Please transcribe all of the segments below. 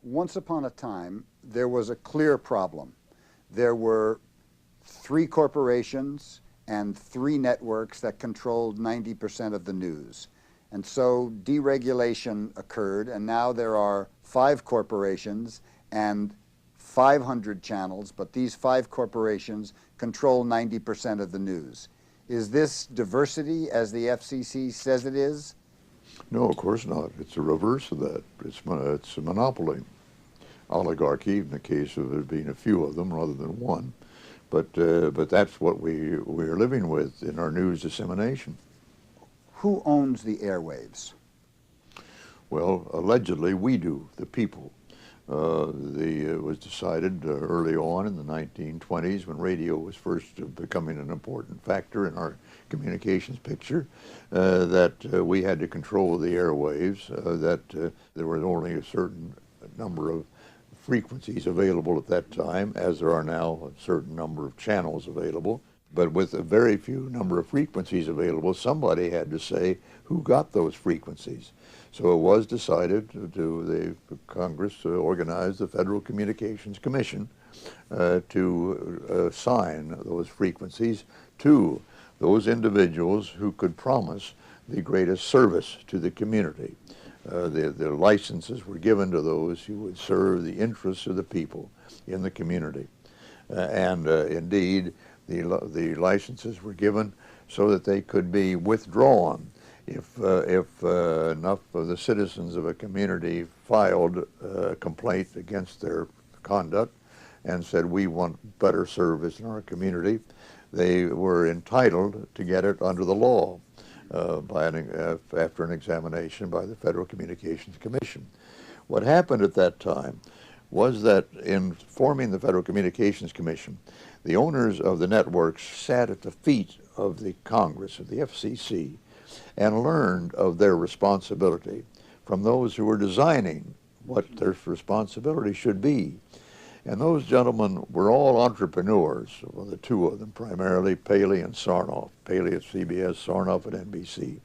Once upon a time, there was a clear problem. There were three corporations and three networks that controlled 90% of the news. And so deregulation occurred, and now there are five corporations and 500 channels, but these five corporations control 90% of the news. Is this diversity as the FCC says it is? No, of course not. It's the reverse of that. It's a monopoly. Oligarchy, in the case of there being a few of them rather than one. But that's what we're living with in our news dissemination. Who owns the airwaves? Well, allegedly we do, the people. It was decided early on in the 1920s when radio was first becoming an important factor in our communications picture, that we had to control the airwaves, that there was only a certain number of frequencies available at that time, as there are now a certain number of channels available. But with a very few number of frequencies available, somebody had to say who got those frequencies. So it was decided the Congress organized the Federal Communications Commission to assign those frequencies to those individuals who could promise the greatest service to the community. The licenses were given to those who would serve the interests of the people in the community. Indeed, the licenses were given so that they could be withdrawn if enough of the citizens of a community filed a complaint against their conduct and said, we want better service in our community. They were entitled to get it under the law after an examination by the Federal Communications Commission. What happened at that time was that in forming the Federal Communications Commission, the owners of the networks sat at the feet of the Congress, of the FCC, and learned of their responsibility from those who were designing what their responsibility should be. And those gentlemen were all entrepreneurs, well, the two of them primarily, Paley and Sarnoff. Paley at CBS, Sarnoff at NBC.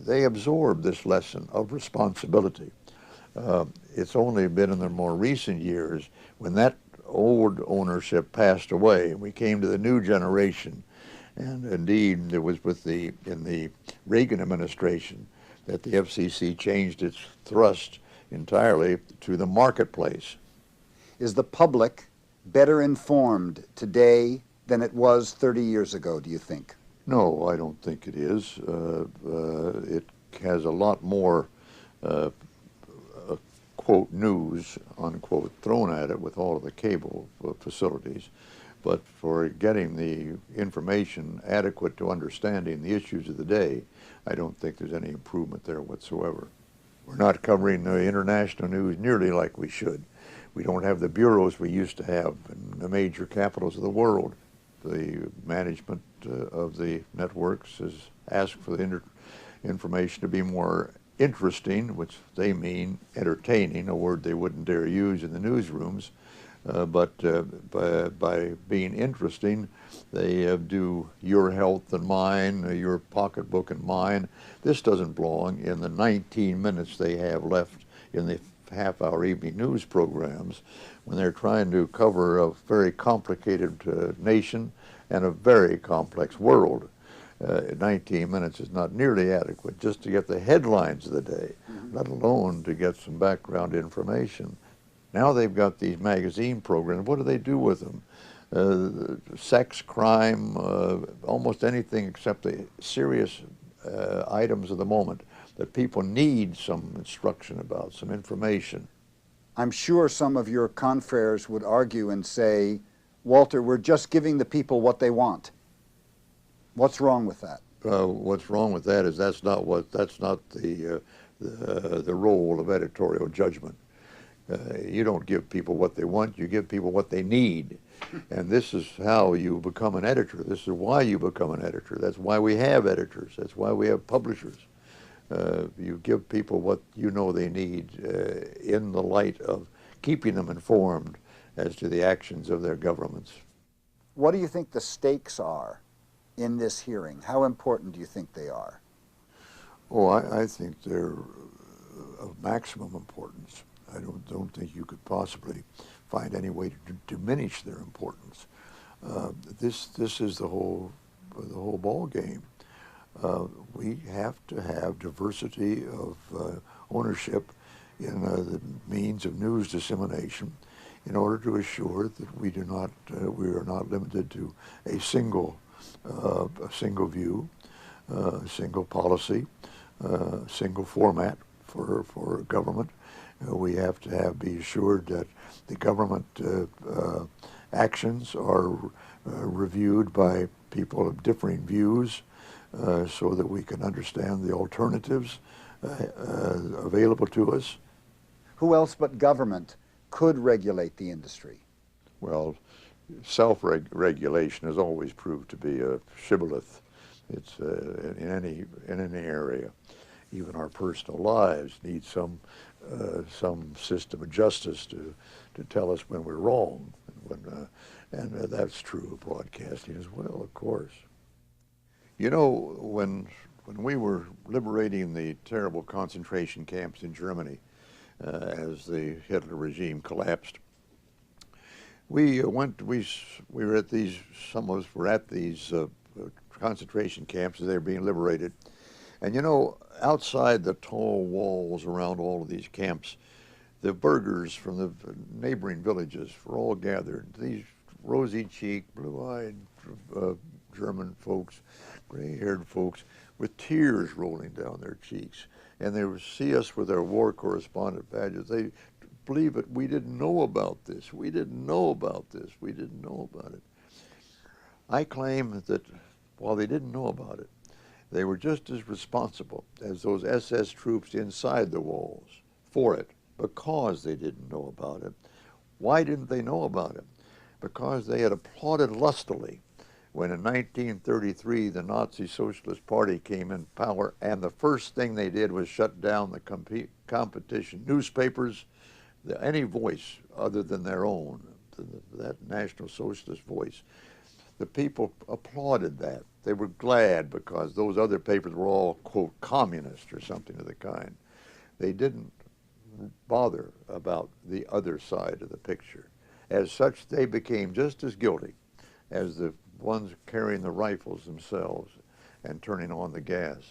They absorbed this lesson of responsibility. It's only been in the more recent years when that old ownership passed away and we came to the new generation. And indeed, it was in the Reagan administration that the FCC changed its thrust entirely to the marketplace. Is the public better informed today than it was 30 years ago, do you think? No, I don't think it is. It has a lot more quote news, unquote, thrown at it with all of the cable facilities. But for getting the information adequate to understanding the issues of the day, I don't think there's any improvement there whatsoever. We're not covering the international news nearly like we should. We don't have the bureaus we used to have in the major capitals of the world. The management of the networks has asked for the information to be more interesting, which they mean entertaining, a word they wouldn't dare use in the newsrooms. But by being interesting, they do your health and mine, your pocketbook and mine. This doesn't belong in the 19 minutes they have left in the half-hour evening news programs when they're trying to cover a very complicated nation and a very complex world. 19 minutes is not nearly adequate just to get the headlines of the day, let alone to get some background information. Now they've got these magazine programs. What do they do with them? Sex, crime, almost anything except the serious items of the moment that people need some instruction about, some information. I'm sure some of your confreres would argue and say, Walter, we're just giving the people what they want. What's wrong with that? What's wrong with that is that's not the role of editorial judgment. You don't give people what they want, you give people what they need. And this is how you become an editor. This is why you become an editor. That's why we have editors. That's why we have publishers. You give people what you know they need in the light of keeping them informed as to the actions of their governments. What do you think the stakes are in this hearing? How important do you think they are? Oh, I think they're of maximum importance. I don't think you could possibly find any way to diminish their importance. This is the whole ball game. We have to have diversity of ownership in the means of news dissemination in order to assure that we are not limited to a single view, single policy, single format for government. We have to be assured that the government actions are reviewed by people of differing views, so that we can understand the alternatives available to us. Who else but government could regulate the industry? Well, self-regulation has always proved to be a shibboleth. It's in any area. Even our personal lives need some system of justice to tell us when we're wrong, and that's true of broadcasting as well, of course. You know, when we were liberating the terrible concentration camps in Germany, as the Hitler regime collapsed, we were at these. Some of us were at these concentration camps as they were being liberated, and you know, outside the tall walls around all of these camps, the burghers from the neighboring villages were all gathered. These rosy-cheeked, blue-eyed German folks, gray-haired folks, with tears rolling down their cheeks. And they would see us with our war correspondent badges. They believe it, we didn't know about this. We didn't know about this. We didn't know about it. I claim that while they didn't know about it, they were just as responsible as those SS troops inside the walls for it, because they didn't know about it. Why didn't they know about it? Because they had applauded lustily when in 1933 the Nazi Socialist Party came in power, and the first thing they did was shut down the competition newspapers, any voice other than their own, that National Socialist voice. The people applauded that. They were glad because those other papers were all, quote, communist or something of the kind. They didn't bother about the other side of the picture. As such, they became just as guilty as the ones carrying the rifles themselves and turning on the gas.